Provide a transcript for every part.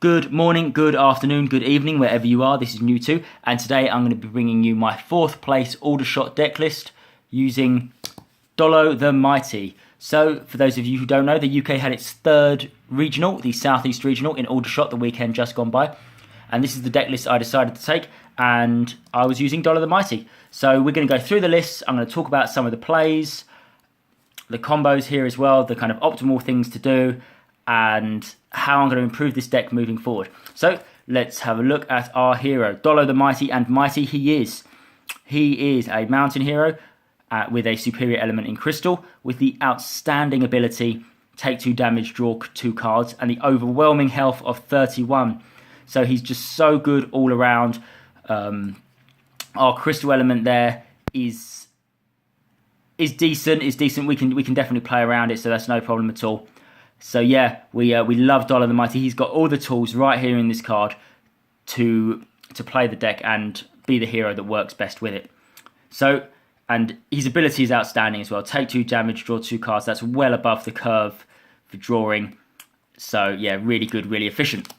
Good morning, good afternoon, good evening, wherever you are. This is New 2, and today I'm going to be bringing you my 4th place Aldershot deck list using DOLO the Mighty. So, for those of you who don't know, the UK had its 3rd regional, the South East Regional in Aldershot the weekend just gone by. And this is the deck list I decided to take, and I was using DOLO the Mighty. So we're going to go through the lists. I'm going to talk about some of the plays, the combos here as well, the kind of optimal things to do, and how I'm going to improve this deck moving forward. So let's have a look at our hero, DOLO the Mighty, and mighty he is. He is a mountain hero with a superior element in crystal, with the outstanding ability take 2 damage, draw 2 cards, and the overwhelming health of 31. So he's just so good all around. Our crystal element there is decent. We can definitely play around it, so that's no problem at all. So yeah, we love DOLO the Mighty. He's got all the tools right here in this card to play the deck and be the hero that works best with it. So, and his ability is outstanding as well. Take 2 damage, draw 2 cards. That's well above the curve for drawing. So yeah, really good, really efficient.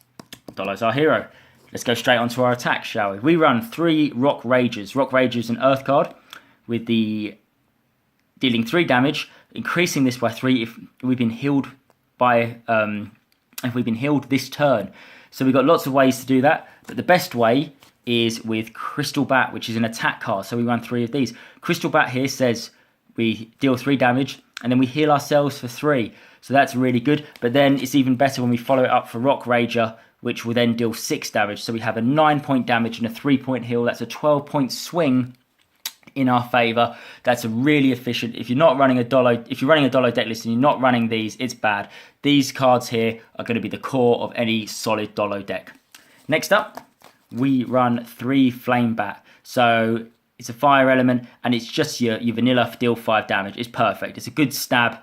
DOLO's our hero. Let's go straight on to our attack, shall we? We run 3 Rock Ragers. Rock Rager is an Earth card with the dealing 3 damage, increasing this by 3 if we've been healed this turn. So we've got lots of ways to do that, but the best way is with Crystal Bat, which is an attack card. So we run 3 of these. Crystal Bat here says we deal 3 damage and then we heal ourselves for 3. So that's really good. But then it's even better when we follow it up for Rock Rager, which will then deal 6 damage. So we have a 9-point damage and a 3-point heal. That's a 12-point swing in our favour. That's a really efficient. If you're running a DOLO deck list and you're not running these, it's bad. These cards here are going to be the core of any solid DOLO deck. Next up, we run 3 Flame Bat. So it's a fire element and it's just your vanilla deal 5 damage. It's perfect. It's a good stab.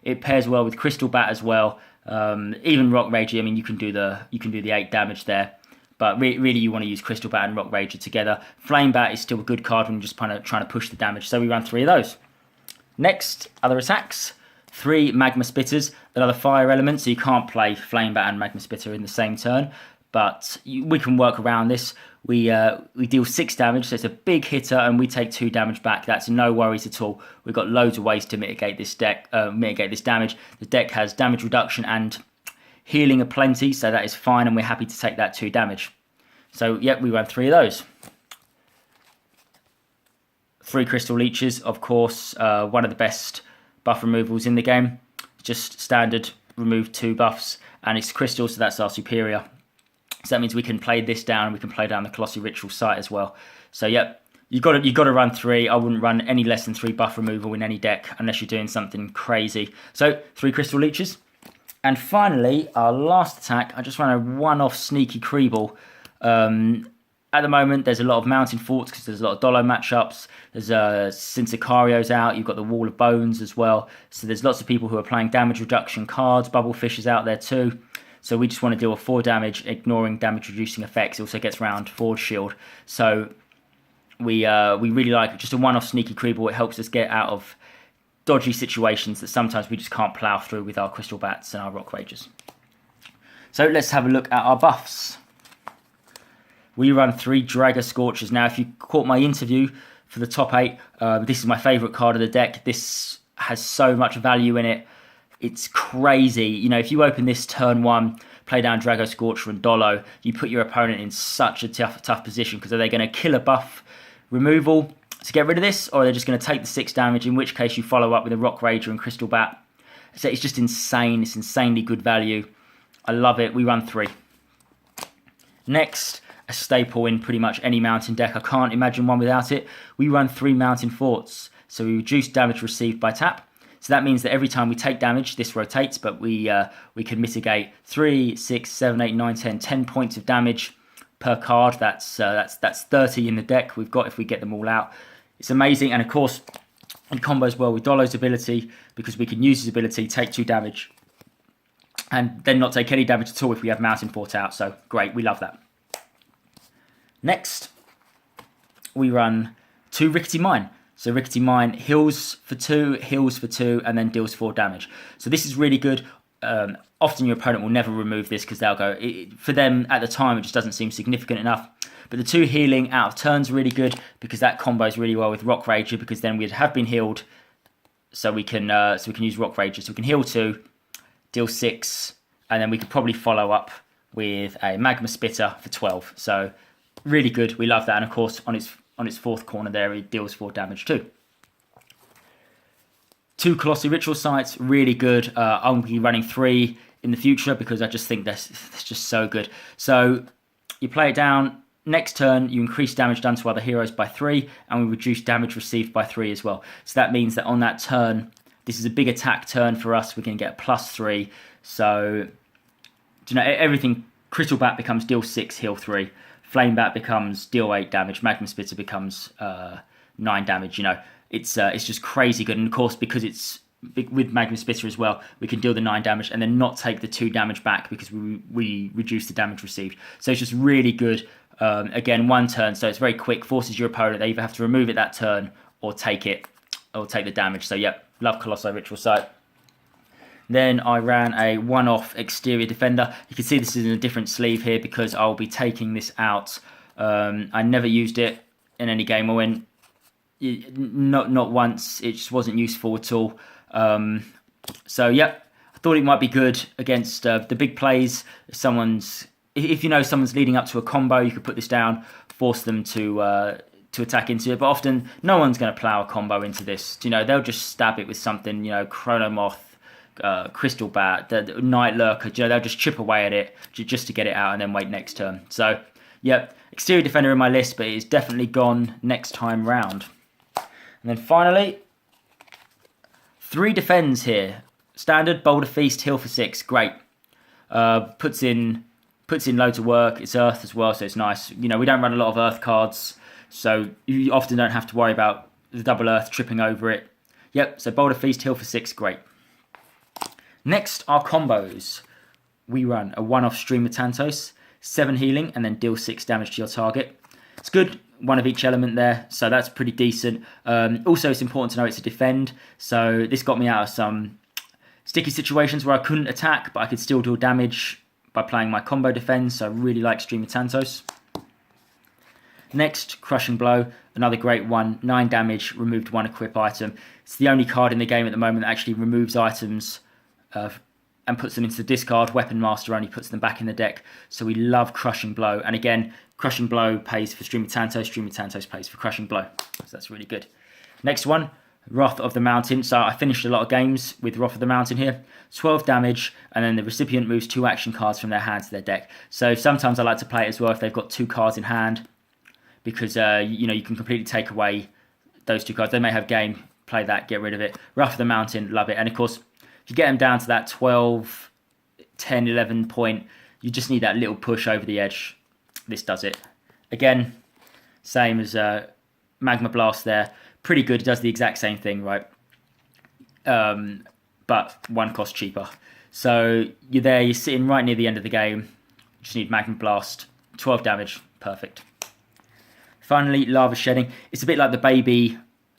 It pairs well with Crystal Bat as well. Even Rock Rager, I mean, you can do the 8 damage there. But really, you want to use Crystal Bat and Rock Rager together. Flame Bat is still a good card when you're just kind of trying to push the damage. So we run 3 of those. Next, other attacks. 3 Magma Spitters. Another fire element, so you can't play Flame Bat and Magma Spitter in the same turn. But we can work around this. We deal 6 damage, so it's a big hitter, and we take 2 damage back. That's no worries at all. We've got loads of ways to mitigate this damage. The deck has damage reduction and healing aplenty, so that is fine, and we're happy to take that 2 damage. So, yep, we run 3 of those. 3 Crystal Leeches, of course, one of the best buff removals in the game. Just standard, remove 2 buffs, and it's crystal, so that's our superior. So that means we can play this down, and we can play down the Colossal Ritual site as well. So, yep, you got to run 3. I wouldn't run any less than 3 buff removal in any deck unless you're doing something crazy. So, 3 Crystal Leeches. And finally, our last attack, I just ran a one-off Sneaky Creeble. At the moment, there's a lot of Mountain Forts because there's a lot of DOLO matchups. There's since Sicario's out, you've got the Wall of Bones as well. So there's lots of people who are playing damage reduction cards. Bubblefish is out there too. So we just want to deal with 4 damage, ignoring damage reducing effects. It also gets around Forge Shield. So we really like just a one-off Sneaky Creeble. It helps us get out of dodgy situations that sometimes we just can't plough through with our Crystal Bats and our Rock Ragers. So let's have a look at our buffs. We run 3 Dragger Scorchers. Now, if you caught my interview for the top 8, this is my favourite card of the deck. This has so much value in it. It's crazy. You know, if you open this turn 1, play down Dragger Scorcher and DOLO, you put your opponent in such a tough position, because are they going to kill a buff removal to get rid of this, or are they just going to take the 6 damage, in which case you follow up with a Rock Rager and Crystal Bat. So it's just insane. It's insanely good value. I love it. We run 3. Next, a staple in pretty much any mountain deck. I can't imagine one without it. We run 3 Mountain Forts. So we reduce damage received by tap. So that means that every time we take damage, this rotates, but we can mitigate 3, 6, 7, 8, 9, 10, 10 points of damage per card. That's 30 in the deck we've got if we get them all out. It's amazing, and of course, it combos well with DOLO's ability, because we can use his ability, take 2 damage, and then not take any damage at all if we have Mountain Fort out. So great, we love that. Next, we run 2 Rickety Mine. So Rickety Mine heals for 2, and then deals 4 damage. So this is really good. often your opponent will never remove this because they'll go, for them at the time it just doesn't seem significant enough. But the 2 healing out of turn's really good because that combos really well with Rock Rager, because then we'd have been healed, so we can use Rock Rager. So we can heal 2, deal 6, and then we could probably follow up with a Magma Spitter for 12. So really good. We love that. And of course on its 4th corner there, it deals 4 damage too. 2 Colossi Ritual Sites, really good. I'll be running 3 in the future because I just think that's just so good. So you play it down. Next turn, you increase damage done to other heroes by 3, and we reduce damage received by 3 as well. So that means that on that turn, this is a big attack turn for us. We're going to get a +3. So, you know, everything. Crystal Bat becomes deal 6, heal 3. Flame Bat becomes deal 8 damage. Magma Spitter becomes 9 damage. You know, it's just crazy good. And of course, because it's with Magma Spitter as well, we can deal the 9 damage and then not take the 2 damage back because we reduce the damage received. So it's just really good. Again, 1 turn, so it's very quick. Forces your opponent. They either have to remove it that turn or take it, or take the damage. So yep, love Colossi Ritual Site. Then I ran a one-off Exterior Defender. You can see this is in a different sleeve here because I'll be taking this out. I never used it in any game. I went not once. It just wasn't useful at all. So yeah, I thought it might be good against the big plays. If you know someone's leading up to a combo, you could put this down, force them to attack into it. But often, no one's going to plow a combo into this. You know, they'll just stab it with something. You know, Chronomoth, Crystal Bat, the Night Lurker. You know, they'll just chip away at it just to get it out and then wait next turn. So, yep, Exterior Defender in my list, but it's definitely gone next time round. And then finally, 3 defends here. Standard, Boulder Feast, heal for 6. Great. Puts in loads of work. It's Earth as well, so it's nice. You know, we don't run a lot of Earth cards, so you often don't have to worry about the double Earth tripping over it. Yep, so Boulder Feast, heal for 6, great. Next are combos. We run a one-off Stream of Tantos, 7 healing, and then deal 6 damage to your target. It's good, 1 of each element there, so that's pretty decent. Also, it's important to know it's a defend, so this got me out of some sticky situations where I couldn't attack, but I could still deal damage by playing my combo defense, so I really like Stream of Tantos. Next, Crushing Blow, another great one, 9 damage, removed 1 equip item. It's the only card in the game at the moment that actually removes items and puts them into the discard. Weapon Master only puts them back in the deck, so we love Crushing Blow. And again, Crushing Blow pays for Stream of Tantos, Stream of Tantos pays for Crushing Blow, so that's really good. Next one, Wrath of the Mountain. So I finished a lot of games with Wrath of the Mountain here. 12 damage, and then the recipient moves 2 action cards from their hand to their deck. So sometimes I like to play it as well if they've got 2 cards in hand, because you know, you can completely take away those 2 cards. They may have game, play that, get rid of it. Wrath of the Mountain, love it. And of course, if you get them down to that 12, 10, 11 point, you just need that little push over the edge. This does it. Again, same as Magma Blast there. Pretty good, it does the exact same thing, right? But 1 cost cheaper. So you're there, you're sitting right near the end of the game. Just need Magma Blast, 12 damage, perfect. Finally, Lava Shedding. It's a bit like the baby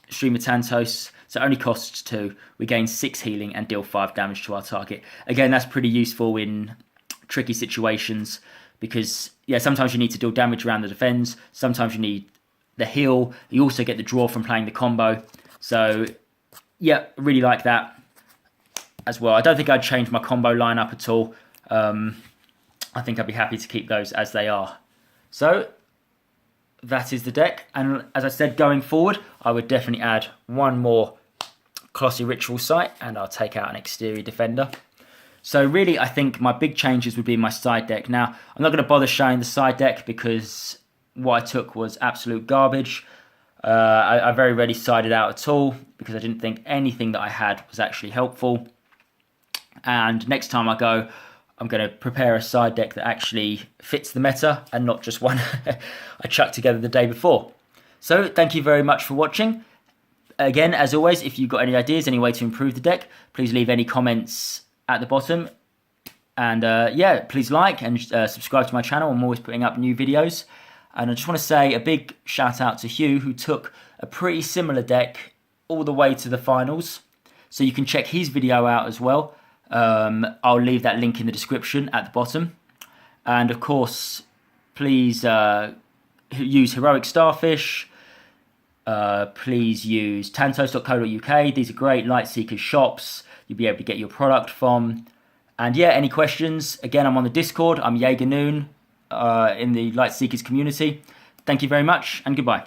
Stream of Tantos, so it only costs 2. We gain 6 healing and deal 5 damage to our target. Again, that's pretty useful in tricky situations because, yeah, sometimes you need to deal damage around the defense. Sometimes you need the heal. You also get the draw from playing the combo. So, yeah, really like that as well. I don't think I'd change my combo lineup at all. I think I'd be happy to keep those as they are. So, that is the deck. And as I said, going forward, I would definitely add 1 more Colossi Ritual Site, and I'll take out an Exterior Defender. So really, I think my big changes would be in my side deck. Now, I'm not going to bother showing the side deck because what I took was absolute garbage. I very rarely sided out at all because I didn't think anything that I had was actually helpful. And next time I go, I'm going to prepare a side deck that actually fits the meta and not just one I chucked together the day before. So thank you very much for watching. Again, as always, if you've got any ideas, any way to improve the deck, please leave any comments at the bottom. And yeah, please like and subscribe to my channel. I'm always putting up new videos. And I just want to say a big shout out to Hugh, who took a pretty similar deck all the way to the finals. So you can check his video out as well. I'll leave that link in the description at the bottom. And of course, please use Heroic Starfish. Please use tantos.co.uk. These are great Lightseekers shops you'll be able to get your product from. And yeah, any questions? Again, I'm on the Discord. I'm Jaeger Noon in the Lightseekers community. Thank you very much and goodbye.